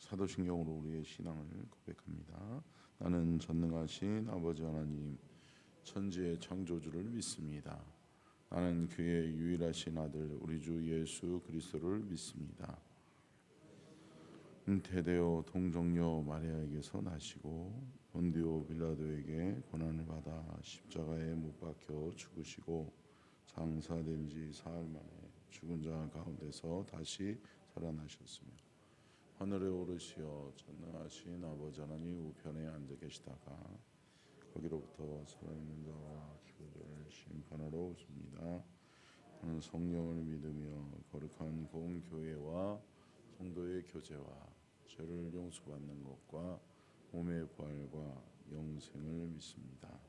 사도신경으로 우리의 신앙을 고백합니다. 나는 전능하신 아버지 하나님 천지의 창조주를 믿습니다. 나는 그의 유일하신 아들 우리 주 예수 그리스도를 믿습니다. 테데오 동정녀 마리아에게서 나시고 본디오 빌라도에게 고난을 받아 십자가에 못 박혀 죽으시고 장사된 지 사흘 만에 죽은 자 가운데서 다시 살아나셨으며 하늘에 오르시어 전능하신 아버지 하나님 우편에 앉아 계시다가 거기로부터 살아있는 자와 죽은 심판하러 오십니다. 나는 성령을 믿으며 거룩한 공교회와 성도의 교제와 죄를 용서받는 것과 몸의 부활과 영생을 믿습니다.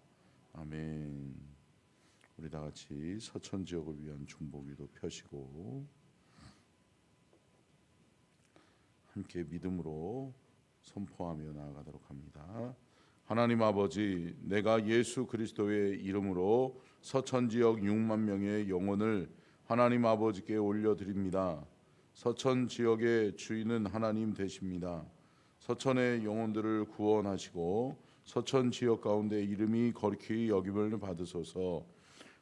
아멘. 우리 다 같이 서천 지역을 위한 중보기도 펴시고 함께 믿음으로 선포하며 나아가도록 합니다. 하나님 아버지, 내가 예수 그리스도의 이름으로 서천 지역 6만 명의 영혼을 하나님 아버지께 올려드립니다. 서천 지역의 주인은 하나님 되십니다. 서천의 영혼들을 구원하시고 서천 지역 가운데 이름이 거룩히 여김을 받으소서.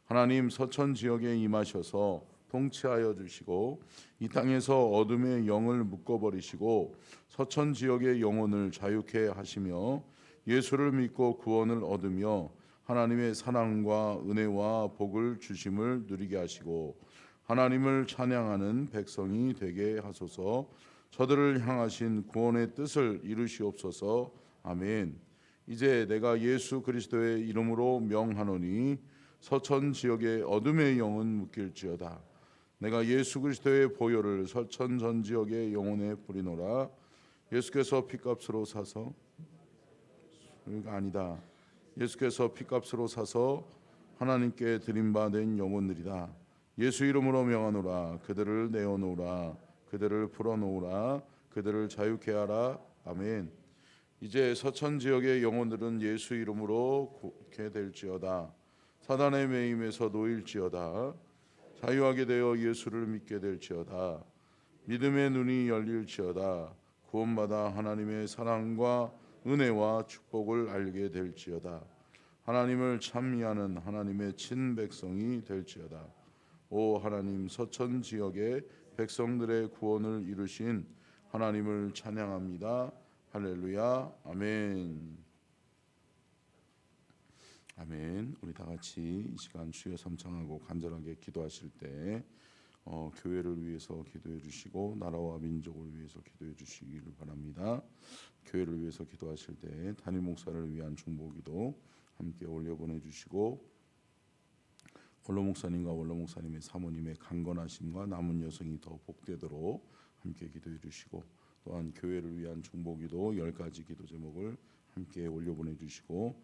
하나님 서천 지역에 임하셔서 통치하여 주시고 이 땅에서 어둠의 영을 묶어버리시고 서천 지역의 영혼을 자유케 하시며 예수를 믿고 구원을 얻으며 하나님의 사랑과 은혜와 복을 주심을 누리게 하시고 하나님을 찬양하는 백성이 되게 하소서. 저들을 향하신 구원의 뜻을 이루시옵소서. 아멘. 이제 내가 예수 그리스도의 이름으로 명하노니 서천 지역의 어둠의 영은 묶일지어다. 내가 예수 그리스도의 보혈을 서천 전 지역의 영혼에 뿌리노라. 예수께서 핏값으로 사서 아니다. 예수께서 핏값으로 사서 하나님께 드린 바 된 영혼들이다. 예수 이름으로 명하노라. 그들을 내어놓으라. 그들을 풀어놓으라. 그들을 자유케 하라. 아멘. 이제 서천 지역의 영혼들은 예수 이름으로 굳게 될지어다. 사단의 매임에서 놓일지어다. 자유하게 되어 예수를 믿게 될지어다. 믿음의 눈이 열릴지어다. 구원받아 하나님의 사랑과 은혜와 축복을 알게 될지어다. 하나님을 찬미하는 하나님의 친백성이 될지어다. 오 하나님, 서천 지역의 백성들의 구원을 이루신 하나님을 찬양합니다. 할렐루야. 아멘. 아멘. 우리 다 같이 이 시간 주여 삼창하고 간절하게 기도하실 때 교회를 위해서 기도해 주시고 나라와 민족을 위해서 기도해 주시기를 바랍니다. 교회를 위해서 기도하실 때 담임 목사를 위한 중보기도 함께 올려보내 주시고 원로 목사님과 원로 목사님의 사모님의 강건하심과 남은 여성이 더 복되도록 함께 기도해 주시고 또한 교회를 위한 중보기도 10가지 기도 제목을 함께 올려보내 주시고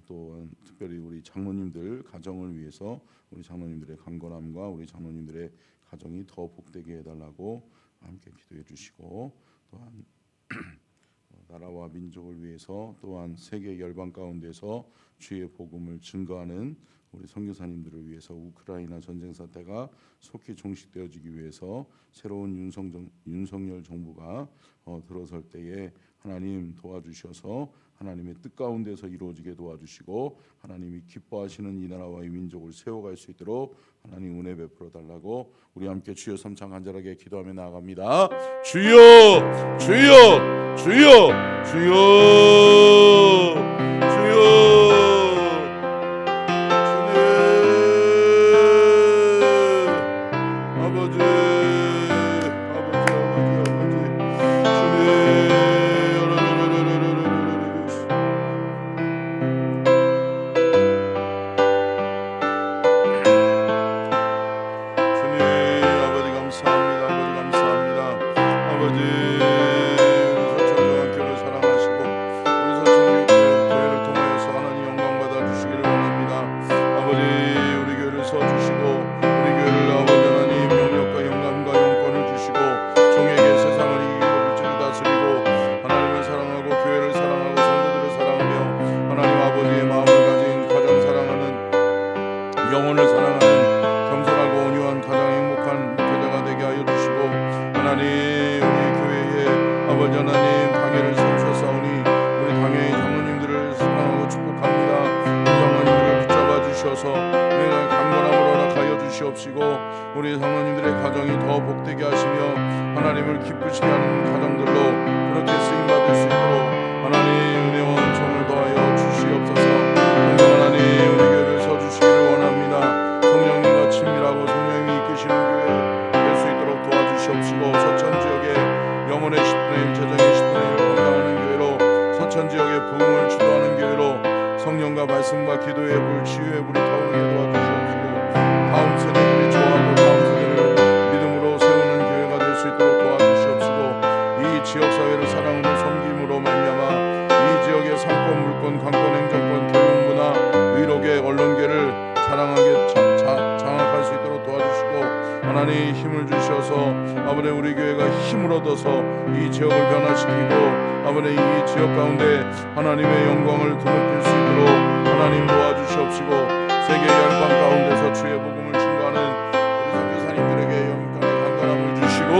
또한 특별히 우리 장로님들 가정을 위해서 우리 장로님들의 강건함과 우리 장로님들의 가정이 더 복되게 해달라고 함께 기도해 주시고 또한 나라와 민족을 위해서 또한 세계 열방 가운데서 주의 복음을 증거하는 우리 선교사님들을 위해서 우크라이나 전쟁 사태가 속히 종식되어지기 위해서 새로운 윤석열 정부가 들어설 때에 하나님 도와주셔서 하나님의 뜻 가운데서 이루어지게 도와주시고 하나님이 기뻐하시는 이 나라와 이 민족을 세워갈 수 있도록 하나님 은혜 베풀어 달라고 우리 함께 주여 삼창 간절하게 기도하며 나아갑니다. 주여 주여 주여 주여 주여 아버지 하나님 당회를 세우셨사오니 우리 당회의 장로님들을 사랑하고 축복합니다. 우리 장로님들을 붙잡아 주셔서 내가 강건함을 허락하여 주시옵시고 우리 장로님들의 가정이 더 복되게 하시며 하나님을 기쁘시게 하는 가정들로 그렇게 쓰임받을 수 있도록 하나님 은혜와 은총을 더하여 주시옵소서. 성령 하나님 우리 교회를 서주시기를 원합니다. 성령님과 친밀하고 성령님이 이끄시는 교회 될 수 있도록 도와주시옵시고 서천 지역에 영혼의 10분의 1 재정의 10분의 1을 감당하는 교회로 서천 지역의 부흥을 주도하는 교회로 성령과 말씀과 기도의 불 치유의 불이 타오르게 도와주시옵시고 다음 세대들이 좋아하고 다음 세대를 믿음으로 세우는 교회가 될 수 있도록 도와주시옵시고 이 지역사회를 사랑하는 섬김으로 말미암아 이 지역의 상권, 물권, 관권, 행정권, 교육문화, 의료계, 언론계를 자랑하게 장악할 수 있도록 도와주시고 하나님 힘을 주셔서 아버지 우리 교회가 힘을 얻어서 이 지역을 변화시키고 아버지 이 지역 가운데 하나님의 영광을 드높일 수 있도록 하나님 도와주시옵시고 세계 열방 가운데서 주의 복음을 증거하는 우리 선교사님들에게 영육간의 강건함을 주시고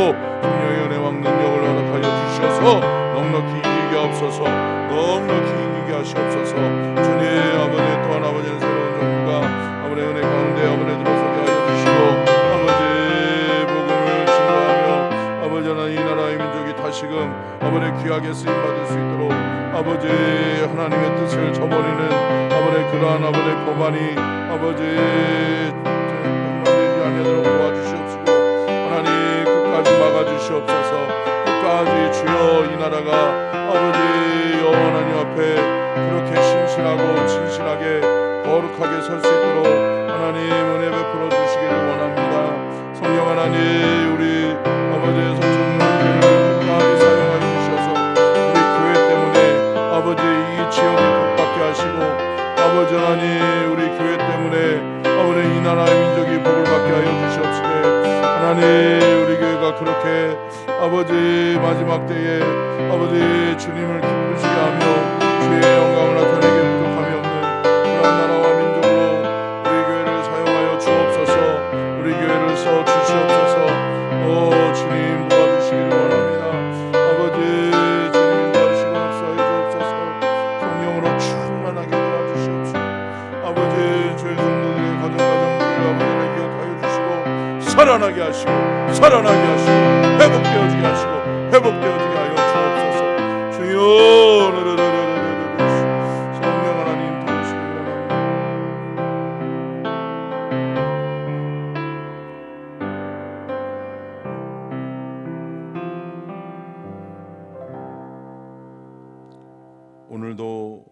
성령의 은혜와 능력을 허락하여 주셔서 넉넉히 이기게 하옵소서. 넉넉히 이기게 하시옵소서. 주님 아버지 또한 아버지는 새로운 정부가 아버지 은혜 가운데 아버지 들어서게 하여 주시고 아버지 복음을 증거하며 아버지 하나님 이 나라의 민족이 다시금 아버지 귀하게 쓰임받을 수 있도록 아버지 하나님의 뜻을 저버리는 아버지 그러한 아버지 법안이 아버지 변만되지 아니하도록 도와주시옵시고 하나님 끝까지 막아주시옵소서. 끝까지 주여 이 나라가 아버지 하나님 앞에 그렇게 신실하고 진실하게 거룩하게 설 수 있도록 하나님 은혜 베풀어 주시기를 원합니다. 성령 하나님 우리 아버지의 서천교회를 끝까지 사용하여 주셔서 우리 교회 때문에 아버지 이 지역을 복받게 하시고 아버지 하나님 우리 교회 때문에 아버지 이 나라의 민족이 복을 받게 하여 주시옵시되 하나님 우리 교회가 그렇게 아버지 마지막 때에 아버지 주님을 기쁘시게 하며 주의 영광을 나타내게 부족함이 없는 그런 나라와 민족으로 우리 교회를 사용하여 주옵소서. 우리 교회를 써 주시옵소서. 주님 도와주시기를 원합니다. 아버지 주님 도와주시고 역사해 주옵소서. 성령으로 충만하게 도와주시옵소서. 아버지 주의 성도들의 가정들을 아버지를 기억하여 주시고 살아나게 하시고 회복되어지게 하시고 회복되어지게 하여 주옵소서. 주여 성령 하나님 도우시기 원합니다. 오늘도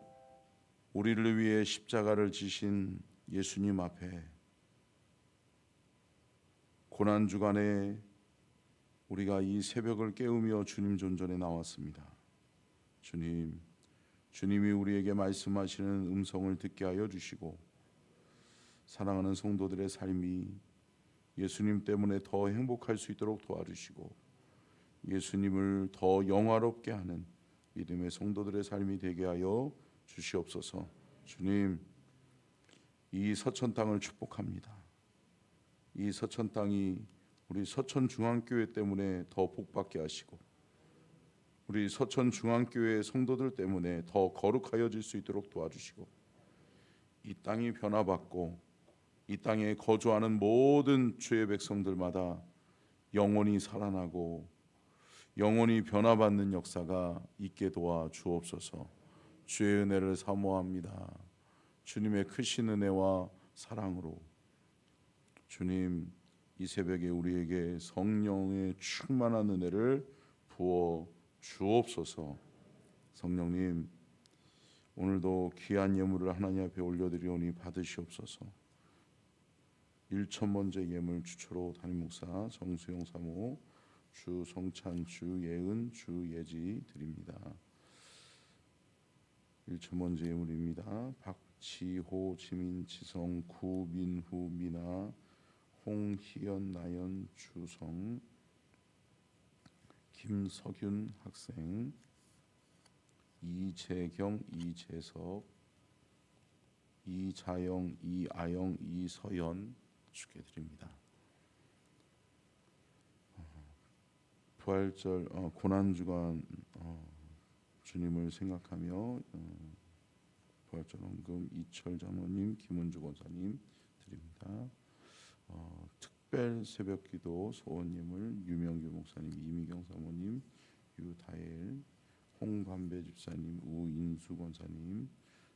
우리를 위해 십자가를 지신 예수님 앞에 고난주간에 우리가 이 새벽을 깨우며 주님 존전에 나왔습니다. 주님이 우리에게 말씀하시는 음성을 듣게 하여 주시고 사랑하는 성도들의 삶이 예수님 때문에 더 행복할 수 있도록 도와주시고 예수님을 더 영화롭게 하는 믿음의 성도들의 삶이 되게 하여 주시옵소서. 주님, 이 서천 땅을 축복합니다. 이 서천 땅이 우리 서천중앙교회 때문에 더 복받게 하시고 우리 서천중앙교회 성도들 때문에 더 거룩하여질 수 있도록 도와주시고 이 땅이 변화받고 이 땅에 거주하는 모든 주의 백성들마다 영혼이 살아나고 영혼이 변화받는 역사가 있게 도와 주옵소서. 주의 은혜를 사모합니다. 주님의 크신 은혜와 사랑으로 주님 이 새벽에 우리에게 성령의 충만한 은혜를 부어 주옵소서. 성령님 오늘도 귀한 예물을 하나님 앞에 올려드리오니 받으시옵소서. 1,000번째 예물 주초로 담임 목사 정수영 사모 주 성찬 주 예은 주 예지 드립니다. 1,000번째 예물입니다. 박지호 지민 지성 구민후 미나 홍희연 나연 주성 김석윤 학생 이재경 이재석 이자영 이아영 이서연 주께 드립니다. 부활절 고난주간 주님을 생각하며 부활절 헌금 이철 장로님, 김은주 권사님 드립니다. 특별 새벽기도 소원예물 유명규 목사님, 이미경 사모님, 유다엘, 홍관배 집사님, 우인수 권사님,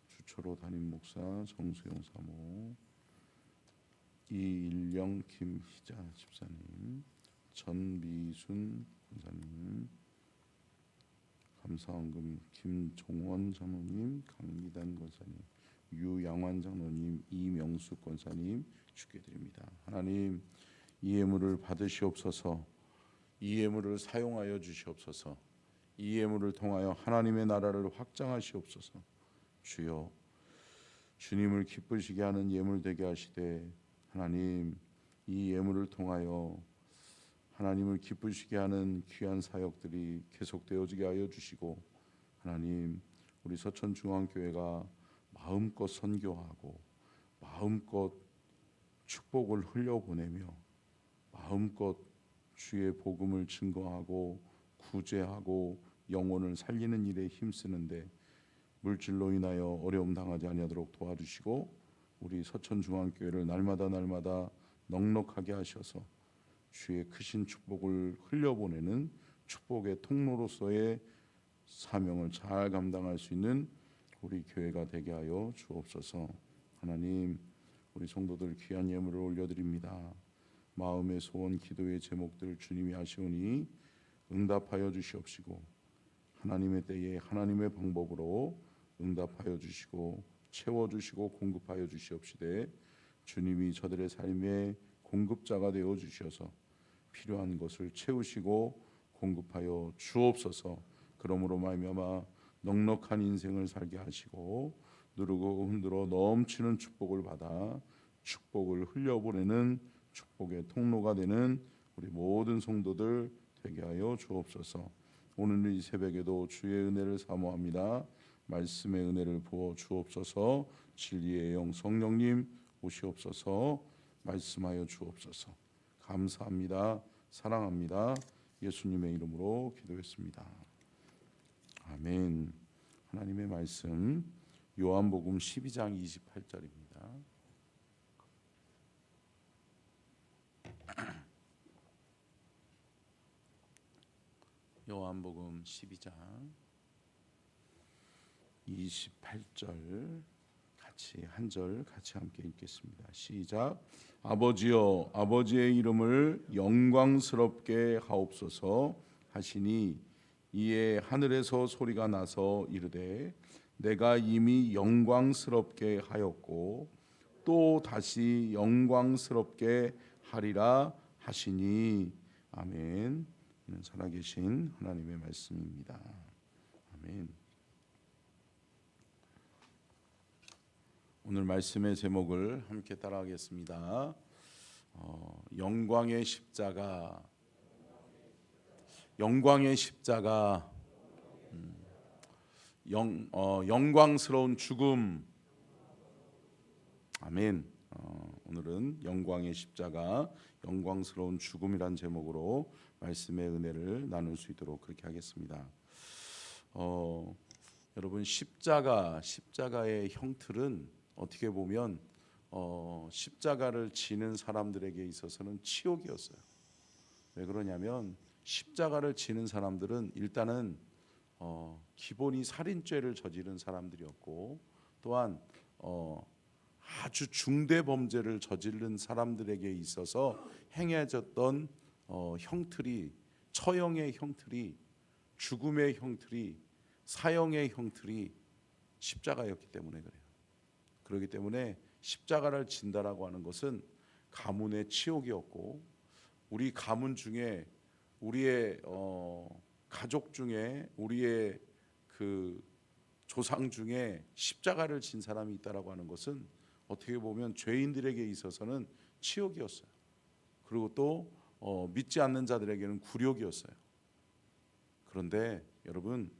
주초로 담임 목사 정수영 사모, 이일영 김희자 집사님, 전미순 권사님, 감사헌금 김종원 장로님, 강미단 권사님, 유양환 장로님, 이명수 권사님 주께 드립니다. 하나님, 이 예물을 받으시옵소서. 이 예물을 사용하여 주시옵소서. 이 예물을 통하여 하나님의 나라를 확장하시옵소서. 주여, 주님을 기쁘시게 하는 예물 되게 하시되 하나님, 이 예물을 통하여 하나님을 기쁘시게 하는 귀한 사역들이 계속되어지게 하여 주시고 하나님, 우리 서천중앙교회가 마음껏 선교하고 마음껏 축복을 흘려보내며 마음껏 주의 복음을 증거하고 구제하고 영혼을 살리는 일에 힘쓰는데 물질로 인하여 어려움 당하지 아니하도록 도와주시고 우리 서천중앙교회를 날마다 넉넉하게 하셔서 주의 크신 축복을 흘려보내는 축복의 통로로서의 사명을 잘 감당할 수 있는 우리 교회가 되게 하여 주옵소서. 하나님, 우리 성도들 귀한 예물을 올려드립니다. 마음의 소원, 기도의 제목들 주님이 아시오니 응답하여 주시옵시고 하나님의 때에 하나님의 방법으로 응답하여 주시고 채워주시고 공급하여 주시옵시되 주님이 저들의 삶의 공급자가 되어 주셔서 필요한 것을 채우시고 공급하여 주옵소서. 그러므로 말미암아 넉넉한 인생을 살게 하시고 누르고 흔들어 넘치는 축복을 받아 축복을 흘려보내는 축복의 통로가 되는 우리 모든 성도들 되게 하여 주옵소서. 오늘 이 새벽에도 주의 은혜를 사모합니다. 말씀의 은혜를 부어 주옵소서. 진리의 영 성령님 오시옵소서. 말씀하여 주옵소서. 감사합니다. 사랑합니다. 예수님의 이름으로 기도했습니다. 아멘. 하나님의 말씀 요한복음 12장 28절입니다. 요한복음 12장 28절 같이 한 절 같이 함께 읽겠습니다. 시작. 아버지여, 아버지의 이름을 영광스럽게 하옵소서 하시니 이에 하늘에서 소리가 나서 이르되 내가 이미 영광스럽게 하였고 또 다시 영광스럽게 하리라 하시니. 아멘. 이는 살아계신 하나님의 말씀입니다. 아멘. 오늘 말씀의 제목을 함께 따라하겠습니다. 영광의 십자가, 영광의 십자가, 영광스러운 죽음. 아멘. 오늘은 영광의 십자가, 영광스러운 죽음이란 제목으로 말씀의 은혜를 나눌 수 있도록 그렇게 하겠습니다. 여러분, 십자가의 형틀은 어떻게 보면 십자가를 지는 사람들에게 있어서는 치욕이었어요. 왜 그러냐면 십자가를 지는 사람들은 일단은 기본이 살인죄를 저지른 사람들이었고 또한 아주 중대 범죄를 저지른 사람들에게 있어서 행해졌던 형틀이, 처형의 형틀이, 죽음의 형틀이, 사형의 형틀이 십자가였기 때문에 그래요. 그렇기 때문에 십자가를 진다라고 하는 것은 가문의 치욕이었고 우리 가문 중에 우리의 가족 중에 우리의 그 조상 중에 십자가를 진 사람이 있다라고 하는 것은 어떻게 보면 죄인들에게 있어서는 치욕이었어요. 그리고 또 믿지 않는 자들에게는 굴욕이었어요. 그런데 여러분,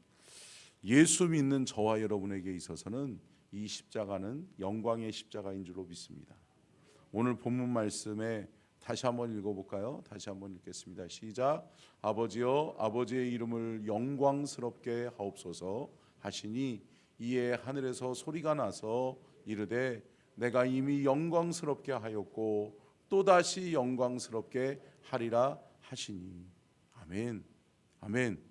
예수 믿는 저와 여러분에게 있어서는 이 십자가는 영광의 십자가인 줄로 믿습니다. 오늘 본문 말씀에 다시 한번 읽어볼까요? 다시 한번 읽겠습니다. 시작. 아버지여, 아버지의 이름을 영광스럽게 하옵소서 하시니 이에 하늘에서 소리가 나서 이르되 내가 이미 영광스럽게 하였고 또다시 영광스럽게 하리라 하시니. 아멘. 아멘.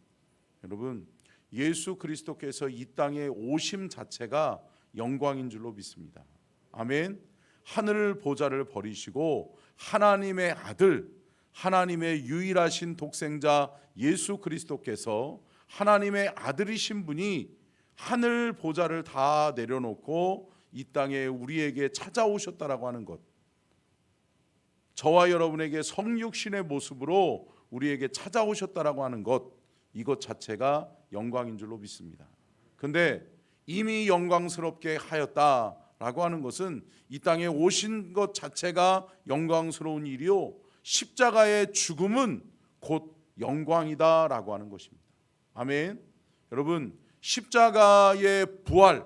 여러분, 예수 그리스도께서 이 땅에 오심 자체가 영광인 줄로 믿습니다. 아멘. 하늘 보좌를 버리시고 하나님의 아들, 하나님의 유일하신 독생자 예수 그리스도께서, 하나님의 아들이신 분이 하늘 보좌를 다 내려놓고 이 땅에 우리에게 찾아오셨다라고 하는 것, 저와 여러분에게 성육신의 모습으로 우리에게 찾아오셨다라고 하는 것, 이것 자체가 영광인 줄로 믿습니다. 근데 이미 영광스럽게 하였다라고 하는 것은 이 땅에 오신 것 자체가 영광스러운 일이요, 십자가의 죽음은 곧 영광이다라고 하는 것입니다. 아멘. 여러분, 십자가의 부활,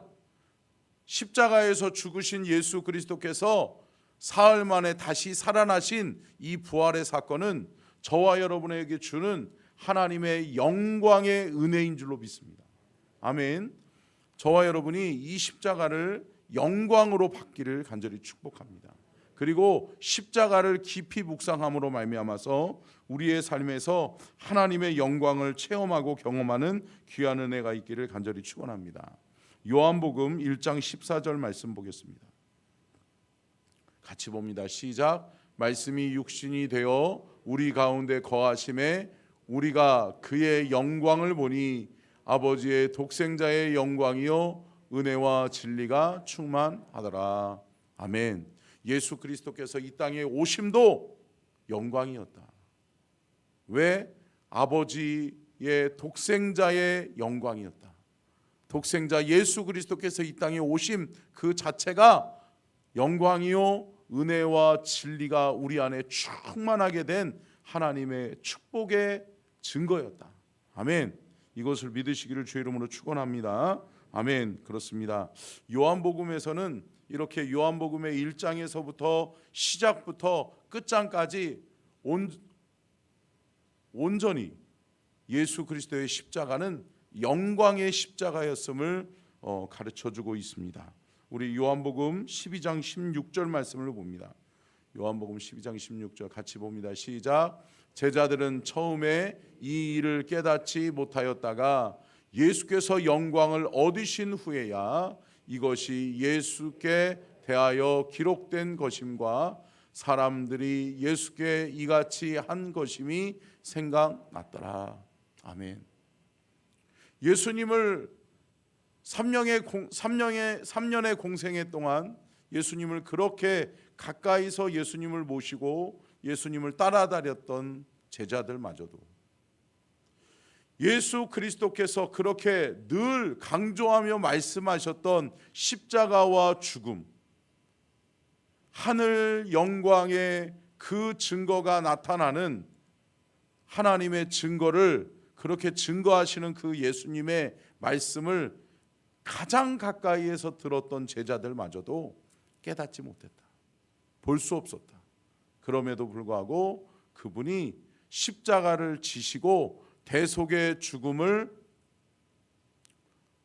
십자가에서 죽으신 예수 그리스도께서 사흘 만에 다시 살아나신 이 부활의 사건은 저와 여러분에게 주는 하나님의 영광의 은혜인 줄로 믿습니다. 아멘. 저와 여러분이 이 십자가를 영광으로 받기를 간절히 축복합니다. 그리고 십자가를 깊이 묵상함으로 말미암아서 우리의 삶에서 하나님의 영광을 체험하고 경험하는 귀한 은혜가 있기를 간절히 축원합니다. 요한복음 1장 14절 말씀 보겠습니다. 같이 봅니다. 시작. 말씀이 육신이 되어 우리 가운데 거하심에 우리가 그의 영광을 보니 아버지의 독생자의 영광이요 은혜와 진리가 충만하더라. 아멘. 예수 그리스도께서 이 땅에 오심도 영광이었다. 왜? 아버지의 독생자의 영광이었다. 독생자 예수 그리스도께서 이 땅에 오심 그 자체가 영광이요 은혜와 진리가 우리 안에 충만하게 된 하나님의 축복의 증거였다. 아멘. 이것을 믿으시기를 주의 이름으로 축원합니다. 아멘. 그렇습니다. 요한복음에서는 이렇게 요한복음의 1장에서부터 시작부터 끝장까지 온전히 예수 그리스도의 십자가는 영광의 십자가였음을 가르쳐주고 있습니다. 우리 요한복음 12장 16절 말씀을 봅니다. 요한복음 12장 16절 같이 봅니다. 시작. 제자들은 처음에 이 일을 깨닫지 못하였다가 예수께서 영광을 얻으신 후에야 이것이 예수께 대하여 기록된 것임과 사람들이 예수께 이같이 한 것임이 생각났더라. 아멘. 예수님을 3년의 공생애 동안 예수님을 그렇게 가까이서 예수님을 모시고 예수님을 따라다녔던 제자들마저도 예수 그리스도께서 그렇게 늘 강조하며 말씀하셨던 십자가와 죽음, 하늘 영광의 그 증거가 나타나는 하나님의 증거를 그렇게 증거하시는 그 예수님의 말씀을 가장 가까이에서 들었던 제자들마저도 깨닫지 못했다. 볼 수 없었다. 그럼에도 불구하고 그분이 십자가를 지시고 대속의 죽음을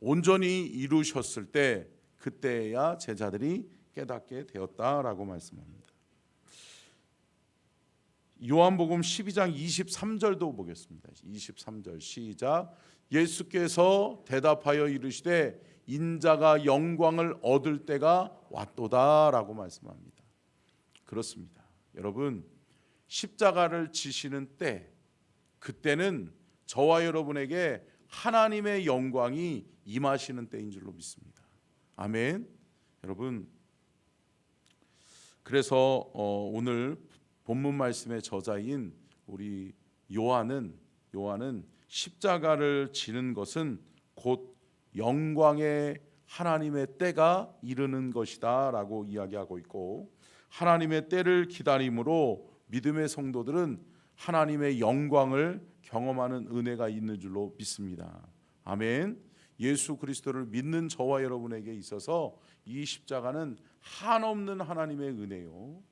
온전히 이루셨을 때 그때야 제자들이 깨닫게 되었다라고 말씀합니다. 요한복음 12장 23절도 보겠습니다. 23절 시작. 예수께서 대답하여 이르시되 인자가 영광을 얻을 때가 왔도다라고 말씀합니다. 그렇습니다. 여러분, 십자가를 지시는 때, 그때는 저와 여러분에게 하나님의 영광이 임하시는 때인 줄로 믿습니다. 아멘. 여러분, 그래서 오늘 본문 말씀의 저자인 우리 요한은 십자가를 지는 것은 곧 영광의 하나님의 때가 이르는 것이다 라고 이야기하고 있고, 하나님의 때를 기다림으로 믿음의 성도들은 하나님의 영광을 경험하는 은혜가 있는 줄로 믿습니다. 아멘. 예수 그리스도를 믿는 저와 여러분에게 있어서 이 십자가는 한없는 하나님의 은혜요,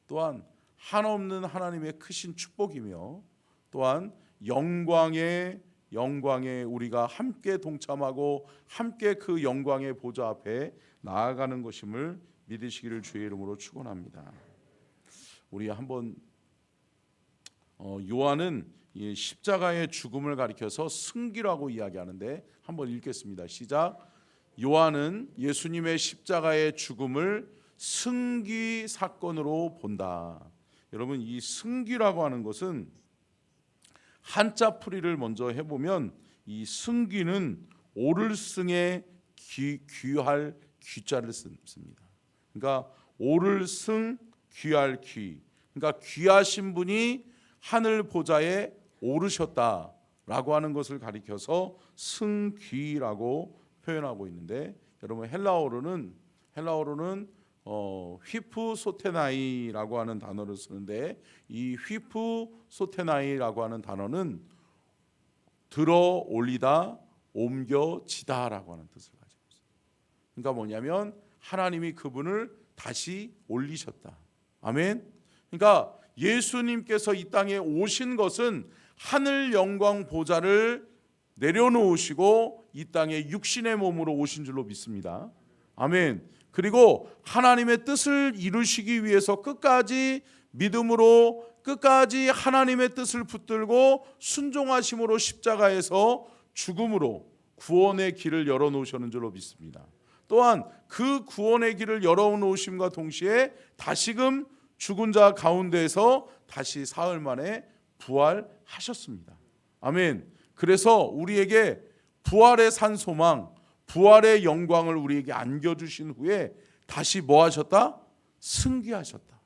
또한 한없는 하나님의 크신 축복이며 또한 영광에 우리가 함께 동참하고 함께 그 영광의 보좌 앞에 나아가는 것임을 믿으시기를 주의 이름으로 축원합니다. 우리 한번 요한은 이 십자가의 죽음을 가리켜서 승기라고 이야기하는데 한번 읽겠습니다. 시작. 요한은 예수님의 십자가의 죽음을 승기 사건으로 본다. 여러분, 이 승기라고 하는 것은 한자 풀이를 먼저 해보면 이 승기는 오를 승에 귀할 귀자를 씁니다. 그러니까 오를 승 귀할 귀, 그러니까 귀하신 분이 하늘 보좌에 오르셨다라고 하는 것을 가리켜서 승귀라고 표현하고 있는데, 여러분 헬라어로는 휘프소테나이라고 하는 단어를 쓰는데, 이 휘프소테나이라고 하는 단어는 들어 올리다, 옮겨지다라고 하는 뜻을 가지고 있어요. 그러니까 뭐냐면 하나님이 그분을 다시 올리셨다. 아멘. 그러니까 예수님께서 이 땅에 오신 것은 하늘 영광 보좌를 내려놓으시고 이 땅에 육신의 몸으로 오신 줄로 믿습니다. 아멘. 그리고 하나님의 뜻을 이루시기 위해서 끝까지 믿음으로 끝까지 하나님의 뜻을 붙들고 순종하심으로 십자가에서 죽음으로 구원의 길을 열어놓으셨는 줄로 믿습니다. 또한 그 구원의 길을 열어놓으심과 동시에 다시금 죽은 자 가운데에서 다시 사흘 만에 부활하셨습니다. 아멘. 그래서 우리에게 부활의 산소망, 부활의 영광을 우리에게 안겨주신 후에 다시 뭐 하셨다? 승귀하셨다.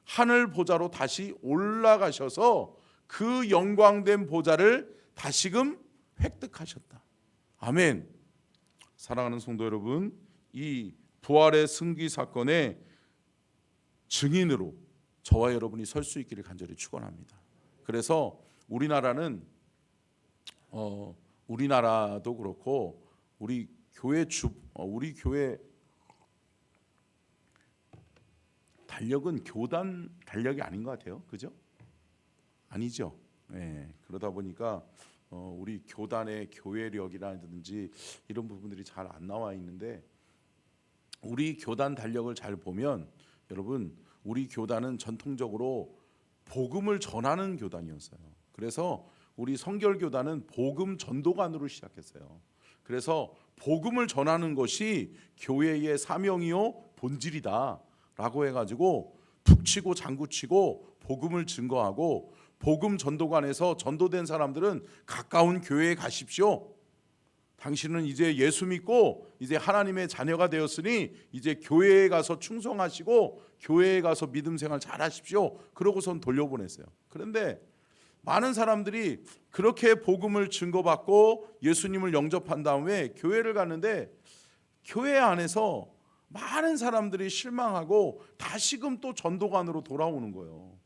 하늘 보좌로 다시 올라가셔서 그 영광된 보좌를 다시금 획득하셨다. 아멘. 사랑하는 성도 여러분, 이 부활의 승귀 사건의 증인으로 저와 여러분이 설 수 있기를 간절히 축원합니다. 그래서 우리나라는 우리나라도 그렇고 우리 교회 달력은 교단 달력이 아닌 것 같아요. 그죠? 아니죠. 네, 그러다 보니까 우리 교단의 교회력이라든지 이런 부분들이 잘 안 나와 있는데, 우리 교단 달력을 잘 보면 여러분, 우리 교단은 전통적으로 복음을 전하는 교단이었어요. 그래서 우리 성결교단은 복음 전도관으로 시작했어요. 그래서 복음을 전하는 것이 교회의 사명이요 본질이다 라고 해가지고 북치고 장구치고 복음을 증거하고, 복음 전도관에서 전도된 사람들은 가까운 교회에 가십시오. 당신은 이제 예수 믿고 이제 하나님의 자녀가 되었으니 이제 교회에 가서 충성하시고 교회에 가서 믿음 생활 잘 하십시오. 그러고선 돌려보냈어요. 그런데 많은 사람들이 그렇게 복음을 증거받고 예수님을 영접한 다음에 교회를 갔는데, 교회 안에서 많은 사람들이 실망하고 다시금 또 전도관으로 돌아오는 거예요.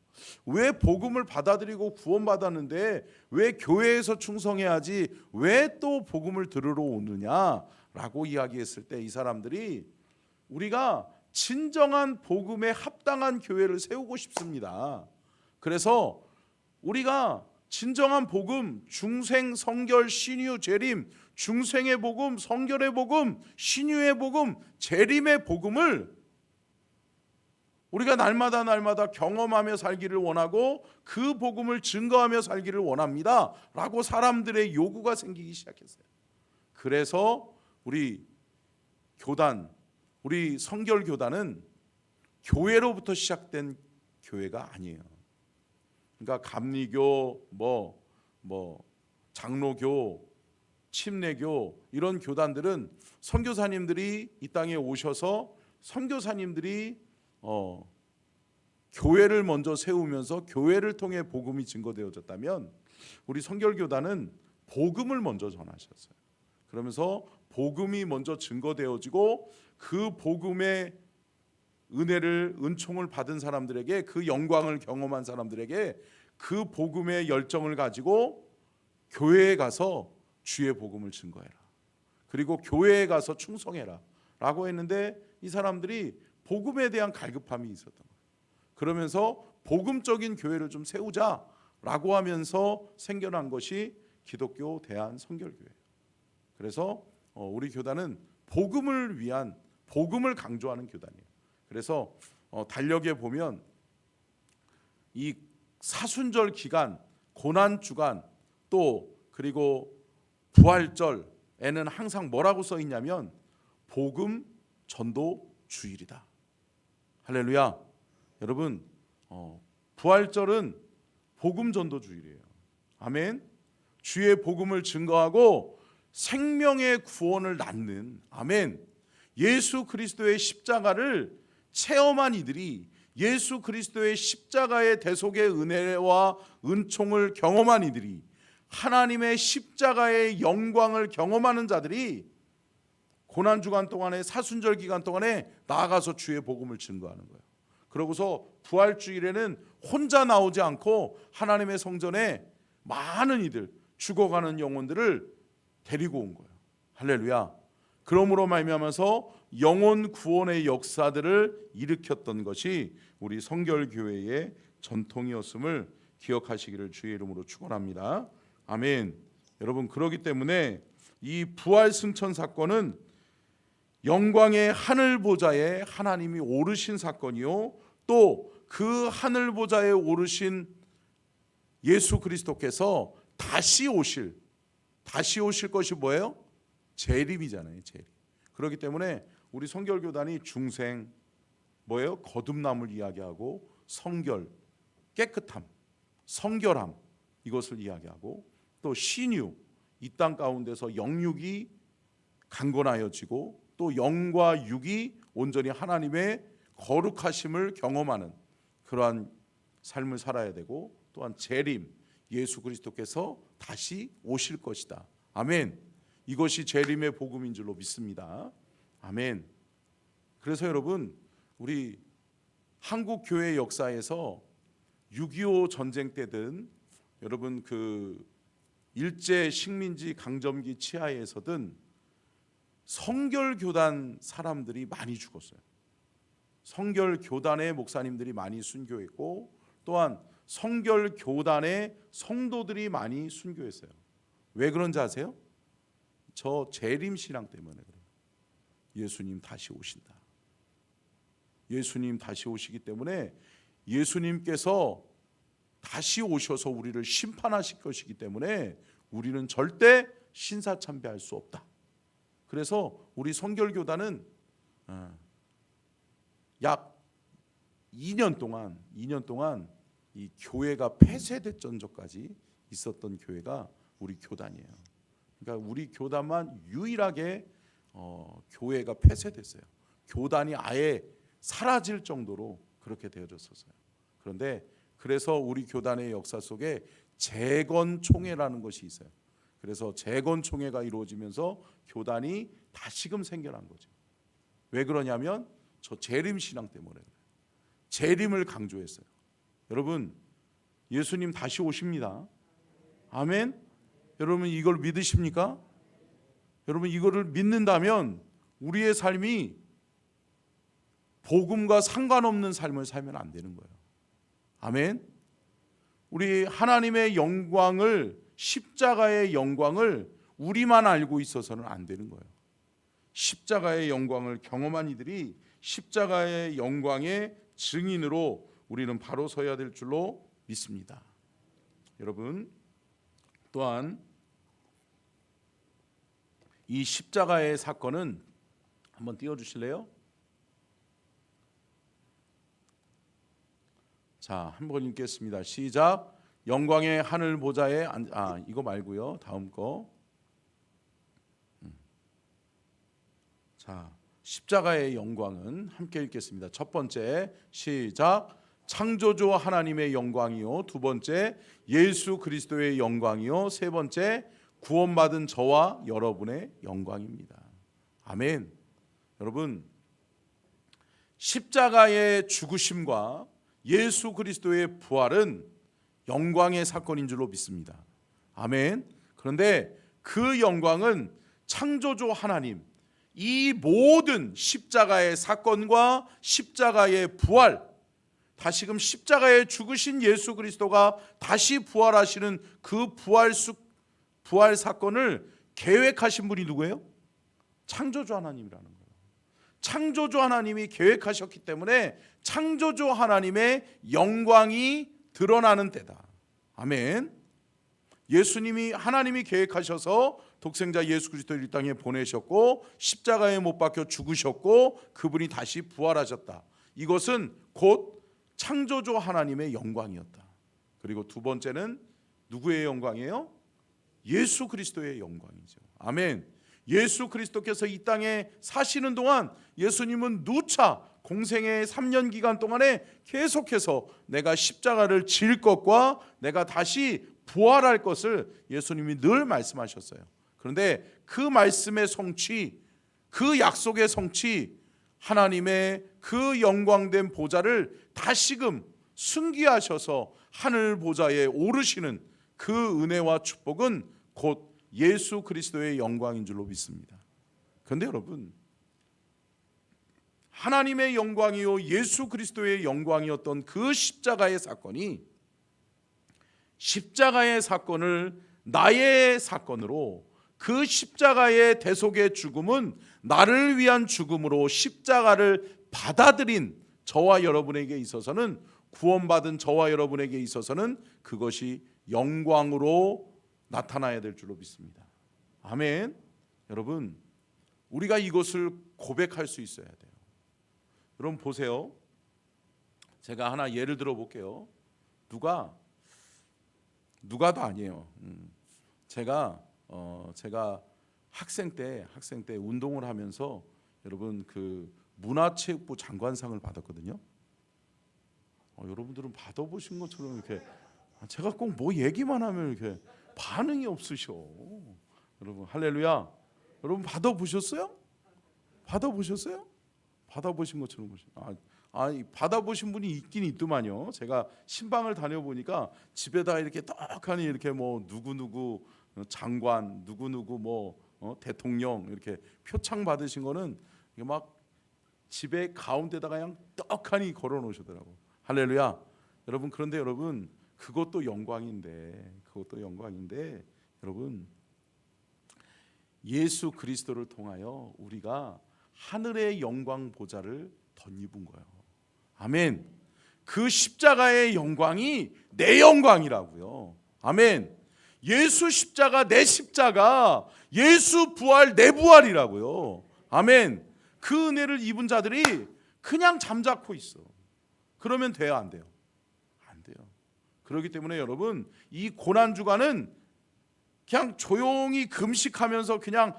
왜 복음을 받아들이고 구원받았는데 왜 교회에서 충성해야지 왜 또 복음을 들으러 오느냐라고 이야기했을 때, 이 사람들이 우리가 진정한 복음에 합당한 교회를 세우고 싶습니다. 그래서 우리가 진정한 복음, 중생, 성결, 신유, 재림, 중생의 복음, 성결의 복음, 신유의 복음, 재림의 복음을 우리가 날마다 경험하며 살기를 원하고 그 복음을 증거하며 살기를 원합니다 라고 사람들의 요구가 생기기 시작했어요. 그래서 우리 교단, 우리 성결교단은 교회로부터 시작된 교회가 아니에요. 그러니까 감리교, 장로교, 침례교 이런 교단들은 선교사님들이 이 땅에 오셔서 선교사님들이 교회를 먼저 세우면서 교회를 통해 복음이 증거되어졌다면, 우리 성결교단은 복음을 먼저 전하셨어요. 그러면서 복음이 먼저 증거되어지고 그 복음의 은혜를, 은총을 받은 사람들에게, 그 영광을 경험한 사람들에게 그 복음의 열정을 가지고 교회에 가서 주의 복음을 증거해라, 그리고 교회에 가서 충성해라 라고 했는데, 이 사람들이 복음에 대한 갈급함이 있었던 거예요. 그러면서 복음적인 교회를 좀 세우자라고 하면서 생겨난 것이 기독교 대한성결교회. 그래서 우리 교단은 복음을 위한, 복음을 강조하는 교단이에요. 그래서 달력에 보면 이 사순절 기간, 고난 주간, 또 그리고 부활절에는 항상 뭐라고 써 있냐면 복음 전도 주일이다. 할렐루야. 여러분, 부활절은 복음 전도 주일이에요. 아멘. 주의 복음을 증거하고 생명의 구원을 낳는, 아멘, 예수 그리스도의 십자가를 체험한 이들이, 예수 그리스도의 십자가의 대속의 은혜와 은총을 경험한 이들이, 하나님의 십자가의 영광을 경험하는 자들이 고난주간 동안에, 사순절 기간 동안에 나아가서 주의 복음을 증거하는 거예요. 그러고서 부활주일에는 혼자 나오지 않고 하나님의 성전에 많은 이들, 죽어가는 영혼들을 데리고 온 거예요. 할렐루야. 그러므로 말미암아서 영혼 구원의 역사들을 일으켰던 것이 우리 성결교회의 전통이었음을 기억하시기를 주의 이름으로 축원합니다. 아멘. 여러분, 그렇기 때문에 이 부활 승천 사건은 영광의 하늘 보좌에 하나님이 오르신 사건이요, 또 그 하늘 보좌에 오르신 예수 그리스도께서 다시 오실 것이 뭐예요? 재림이잖아요. 재림. 그렇기 때문에 우리 성결교단이 중생, 뭐예요? 거듭남을 이야기하고, 성결, 깨끗함, 성결함, 이것을 이야기하고, 또 신유, 이 땅 가운데서 영육이 강건하여지고 또 영과 육이 온전히 하나님의 거룩하심을 경험하는 그러한 삶을 살아야 되고, 또한 재림, 예수 그리스도께서 다시 오실 것이다. 아멘. 이것이 재림의 복음인 줄로 믿습니다. 아멘. 그래서 여러분, 우리 한국 교회 역사에서 6.25 전쟁 때든, 여러분 그 일제 식민지 강점기 치하에서든 성결교단 사람들이 많이 죽었어요. 성결교단의 목사님들이 많이 순교했고, 또한 성결교단의 성도들이 많이 순교했어요. 왜 그런지 아세요? 저 재림신앙 때문에 그래요. 예수님 다시 오신다. 예수님 다시 오시기 때문에, 예수님께서 다시 오셔서 우리를 심판하실 것이기 때문에 우리는 절대 신사참배할 수 없다. 그래서 우리 성결교단은 약 2년 동안 이 교회가 폐쇄됐던 적까지 있었던 교회가 우리 교단이에요. 그러니까 우리 교단만 유일하게 교회가 폐쇄됐어요. 교단이 아예 사라질 정도로 그렇게 되어졌었어요. 그런데 그래서 우리 교단의 역사 속에 재건총회라는 것이 있어요. 그래서 재건총회가 이루어지면서 교단이 다시금 생겨난 거죠. 왜 그러냐면 저 재림신앙 때문에 그래요. 재림을 강조했어요. 여러분, 예수님 다시 오십니다. 아멘. 여러분, 이걸 믿으십니까? 여러분, 이거를 믿는다면 우리의 삶이 복음과 상관없는 삶을 살면 안 되는 거예요. 아멘. 우리 하나님의 영광을, 십자가의 영광을 우리만 알고 있어서는 안 되는 거예요. 십자가의 영광을 경험한 이들이 십자가의 영광의 증인으로 우리는 바로 서야 될 줄로 믿습니다. 여러분, 또한 이 십자가의 사건은 한번 띄워주실래요? 자, 한번 읽겠습니다. 시작. 영광의 하늘 보좌에 이거 말고요. 다음 거. 자, 십자가의 영광은 함께 읽겠습니다. 첫 번째, 시작. 창조주 하나님의 영광이요. 두 번째, 예수 그리스도의 영광이요. 세 번째, 구원받은 저와 여러분의 영광입니다. 아멘. 여러분, 십자가의 죽으심과 예수 그리스도의 부활은 영광의 사건인 줄로 믿습니다. 아멘. 그런데 그 영광은 창조주 하나님, 이 모든 십자가의 사건과 십자가의 부활, 다시금 십자가에 죽으신 예수 그리스도가 다시 부활하시는 그 부활 사건을 계획하신 분이 누구예요? 창조주 하나님이라는 거예요. 창조주 하나님이 계획하셨기 때문에 창조주 하나님의 영광이 드러나는 때다. 아멘. 예수님이 하나님이 계획하셔서 독생자 예수 그리스도를 이 땅에 보내셨고 십자가에 못 박혀 죽으셨고 그분이 다시 부활하셨다. 이것은 곧 창조주 하나님의 영광이었다. 그리고 두 번째는 누구의 영광이에요? 예수 그리스도의 영광이죠. 아멘. 예수 그리스도께서 이 땅에 사시는 동안 예수님은 누차 공생의 3년 기간 동안에 계속해서 내가 십자가를 질 것과 내가 다시 부활할 것을 예수님이 늘 말씀하셨어요. 그런데 그 말씀의 성취, 그 약속의 성취, 하나님의 그 영광된 보좌를 다시금 승귀하셔서 하늘 보좌에 오르시는 그 은혜와 축복은 곧 예수 그리스도의 영광인 줄로 믿습니다. 그런데 여러분, 하나님의 영광이요 예수 그리스도의 영광이었던 그 십자가의 사건이 십자가의 사건을 나의 사건으로, 그 십자가의 대속의 죽음은 나를 위한 죽음으로 십자가를 받아들인 저와 여러분에게 있어서는, 구원받은 저와 여러분에게 있어서는 그것이 영광으로 나타나야 될 줄로 믿습니다. 아멘. 여러분, 우리가 이것을 고백할 수 있어야 돼요. 여러분 보세요. 제가 하나 예를 들어 볼게요. 누가도 아니에요. 제가 학생 때 운동을 하면서 여러분 그 문화체육부 장관상을 받았거든요. 여러분들은 받아보신 것처럼 이렇게 제가 꼭 뭐 얘기만 하면 이렇게 반응이 없으셔. 여러분 할렐루야. 여러분 받아보셨어요? 받아보신 것처럼 보시죠. 받아보신 분이 있긴 있더만요. 제가 신방을 다녀보니까 집에다 이렇게 떡하니 이렇게 뭐 누구누구 장관, 누구누구 뭐 대통령 이렇게 표창 받으신 거는 막 집에 가운데다가 그냥 떡하니 걸어 놓으시더라고. 할렐루야. 여러분, 그런데 여러분 그것도 영광인데 여러분 예수 그리스도를 통하여 우리가 하늘의 영광 보좌를 덧입은 거예요. 아멘. 그 십자가의 영광이 내 영광이라고요. 아멘. 예수 십자가 내 십자가, 예수 부활 내 부활이라고요. 아멘. 그 은혜를 입은 자들이 그냥 잠자코 있어. 그러면 돼요, 안 돼요? 안 돼요. 그렇기 때문에 여러분, 이 고난 주간은 그냥 조용히 금식하면서 그냥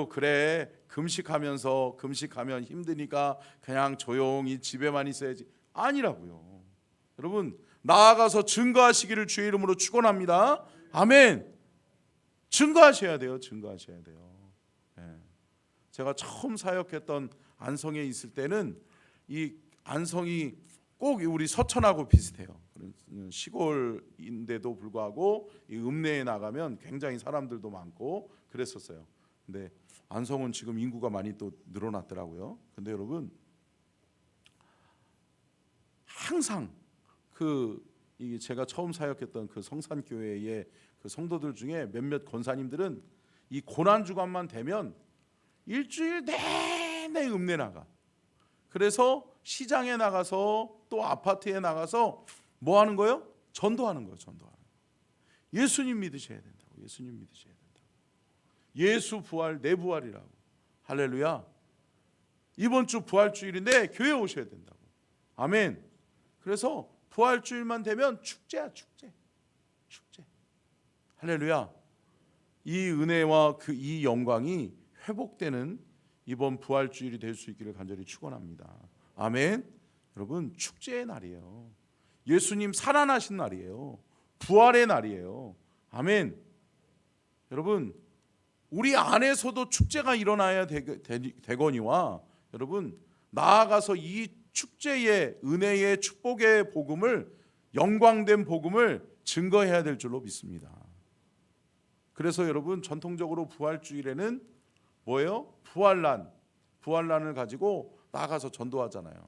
그래 금식하면 힘드니까 그냥 조용히 집에만 있어야지, 아니라고요. 여러분, 나아가서 증거하시기를 주의 이름으로 축원합니다. 아멘. 증거하셔야 돼요. 네. 제가 처음 사역했던 안성에 있을 때는 이 안성이 꼭 우리 서천하고 비슷해요. 시골인데도 불구하고 이 읍내에 나가면 굉장히 사람들도 많고 그랬었어요. 근데 안성은 지금 인구가 많이 또 늘어났더라고요. 근데 여러분, 항상 이 제가 처음 사역했던 그 성산교회의 그 성도들 중에 몇몇 권사님들은 이 고난 주간만 되면 일주일 내내 읍내 나가. 그래서 시장에 나가서 또 아파트에 나가서 뭐 하는 거예요? 전도하는 거예요. 예수님 믿으셔야 된다고. 예수 부활 내 부활이라고. 할렐루야. 이번 주 부활주일인데 교회 오셔야 된다고. 아멘. 그래서 부활주일만 되면 축제야, 축제. 할렐루야. 이 은혜와 이 영광이 회복되는 이번 부활주일이 될 수 있기를 간절히 축원합니다. 아멘. 여러분, 축제의 날이에요. 예수님 살아나신 날이에요. 부활의 날이에요. 아멘. 여러분, 우리 안에서도 축제가 일어나야 되거니와 여러분, 나아가서 이 축제의 은혜의 축복의 복음을, 영광된 복음을 증거해야 될 줄로 믿습니다. 그래서 여러분, 전통적으로 부활주일에는 뭐예요? 부활란을 가지고 나가서 전도하잖아요.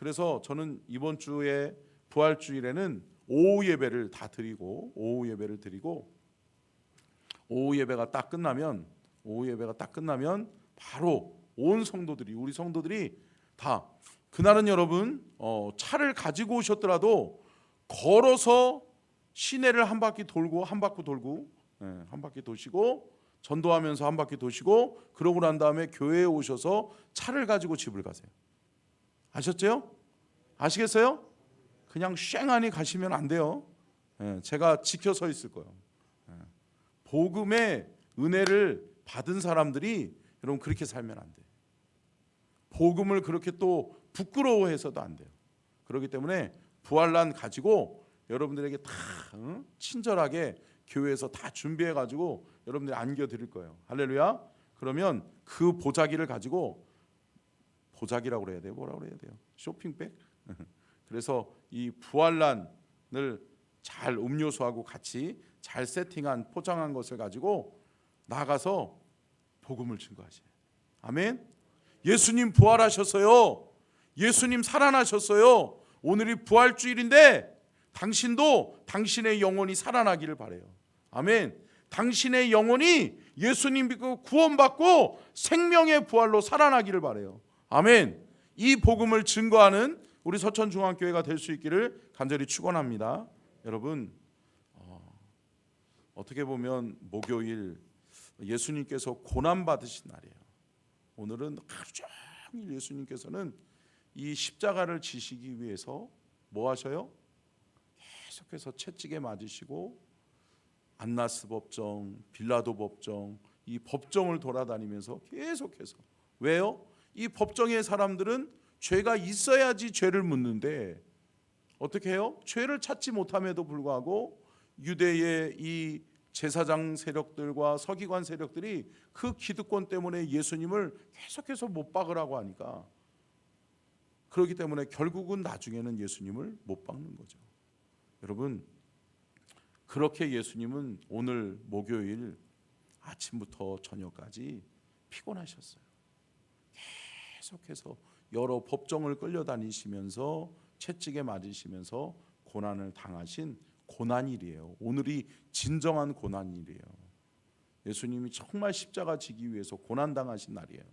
그래서 저는 이번 주에 부활주일에는 오후 예배를 드리고 오후 예배가 딱 끝나면 바로 온 성도들이, 우리 성도들이 다, 그날은 여러분 차를 가지고 오셨더라도 걸어서 시내를 한 바퀴 돌고 한 바퀴 도시고 전도하면서 한 바퀴 도시고, 그러고 난 다음에 교회에 오셔서 차를 가지고 집을 가세요. 아셨죠? 아시겠어요? 그냥 쉥하니 가시면 안 돼요. 제가 지켜 서 있을 거예요. 복음의 은혜를 받은 사람들이 여러분 그렇게 살면 안 돼요. 복음을 그렇게 또 부끄러워해서도 안 돼요. 그렇기 때문에 부활란 가지고 여러분들에게 다 친절하게 교회에서 다 준비해 가지고 여러분들이 안겨 드릴 거예요. 할렐루야. 그러면 그 보자기를 가지고, 보자기라고 그래야 돼요? 뭐라고 그래야 돼요? 쇼핑백? 그래서 이 부활란을 잘 음료수하고 같이 잘 세팅한 포장한 것을 가지고 나가서 복음을 증거하세요. 아멘. 예수님 부활하셨어요. 예수님 살아나셨어요. 오늘이 부활주일인데 당신도 당신의 영혼이 살아나기를 바라요. 아멘. 당신의 영혼이 예수님 믿고 구원받고 생명의 부활로 살아나기를 바라요. 아멘. 이 복음을 증거하는 우리 서천중앙교회가 될 수 있기를 간절히 축원합니다. 여러분, 어떻게 보면 목요일 예수님께서 고난 받으신 날이에요. 오늘은 하루 종일 예수님께서는 이 십자가를 지시기 위해서 뭐 하셔요? 계속해서 채찍에 맞으시고 안나스 법정, 빌라도 법정, 이 법정을 돌아다니면서 계속해서, 왜요? 이 법정의 사람들은 죄가 있어야지 죄를 묻는데 어떻게 해요? 죄를 찾지 못함에도 불구하고 유대의 이 제사장 세력들과 서기관 세력들이 그 기득권 때문에 예수님을 계속해서 못 박으라고 하니까, 그렇기 때문에 결국은 나중에는 예수님을 못 박는 거죠. 여러분, 그렇게 예수님은 오늘 목요일 아침부터 저녁까지 피곤하셨어요. 계속해서 여러 법정을 끌려다니시면서 채찍에 맞으시면서 고난을 당하신 고난일이에요. 오늘이 진정한 고난일이에요. 예수님이 정말 십자가 지기 위해서 고난당하신 날이에요.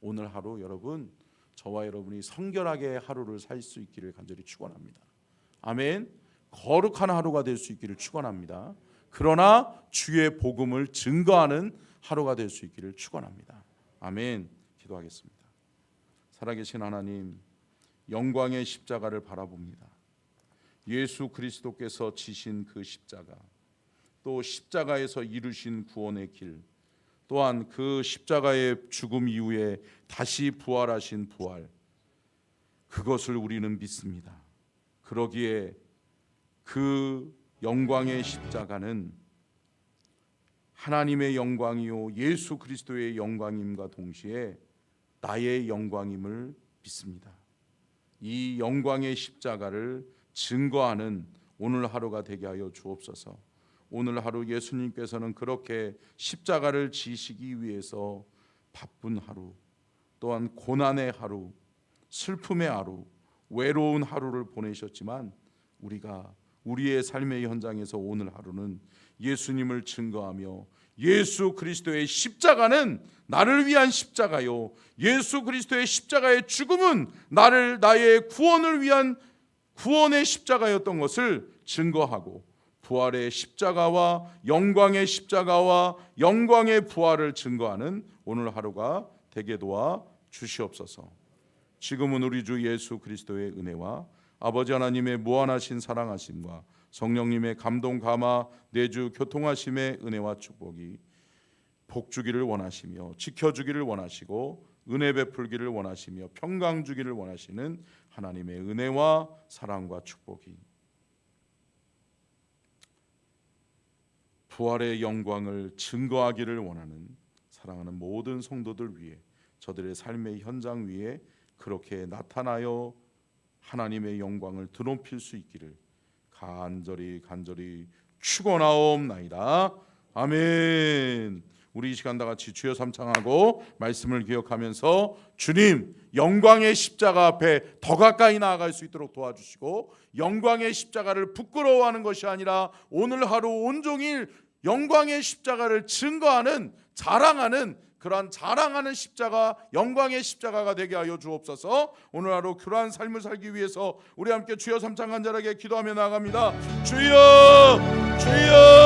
오늘 하루 여러분, 저와 여러분이 성결하게 하루를 살 수 있기를 간절히 축원합니다. 아멘. 거룩한 하루가 될 수 있기를 축원합니다. 그러나 주의 복음을 증거하는 하루가 될 수 있기를 축원합니다. 아멘. 기도하겠습니다. 살아계신 하나님, 영광의 십자가를 바라봅니다. 예수 그리스도께서 지신 그 십자가, 또 십자가에서 이루신 구원의 길, 또한 그 십자가의 죽음 이후에 다시 부활하신 부활, 그것을 우리는 믿습니다. 그러기에 그 영광의 십자가는 하나님의 영광이요 예수 그리스도의 영광임과 동시에 나의 영광임을 믿습니다. 이 영광의 십자가를 증거하는 오늘 하루가 되게 하여 주옵소서. 오늘 하루 예수님께서는 그렇게 십자가를 지시기 위해서 바쁜 하루, 또한 고난의 하루, 슬픔의 하루, 외로운 하루를 보내셨지만 우리가 우리의 삶의 현장에서 오늘 하루는 예수님을 증거하며 예수 그리스도의 십자가는 나를 위한 십자가요, 예수 그리스도의 십자가의 죽음은 나의 구원을 위한 구원의 십자가였던 것을 증거하고, 부활의 십자가와 영광의 십자가와 영광의 부활을 증거하는 오늘 하루가 되게 도와 주시옵소서. 지금은 우리 주 예수 그리스도의 은혜와 아버지 하나님의 무한하신 사랑하심과 성령님의 감동 감화 내주 교통하심의 은혜와 축복이 복주기를 원하시며 지켜주기를 원하시고 은혜 베풀기를 원하시며 평강 주기를 원하시는 하나님의 은혜와 사랑과 축복이 부활의 영광을 증거하기를 원하는 사랑하는 모든 성도들 위해, 저들의 삶의 현장 위에 그렇게 나타나여 하나님의 영광을 드높일 수 있기를 간절히 축원하옵나이다. 아멘. 우리 이 시간 다 같이 주여 삼창하고 말씀을 기억하면서 주님 영광의 십자가 앞에 더 가까이 나아갈 수 있도록 도와주시고, 영광의 십자가를 부끄러워하는 것이 아니라 오늘 하루 온종일 영광의 십자가를 증거하는, 자랑하는, 그러한 자랑하는 십자가, 영광의 십자가가 되게 하여 주옵소서. 오늘 하루 그러한 삶을 살기 위해서 우리 함께 주여 삼창 간절하게 기도하며 나아갑니다. 주여, 주여.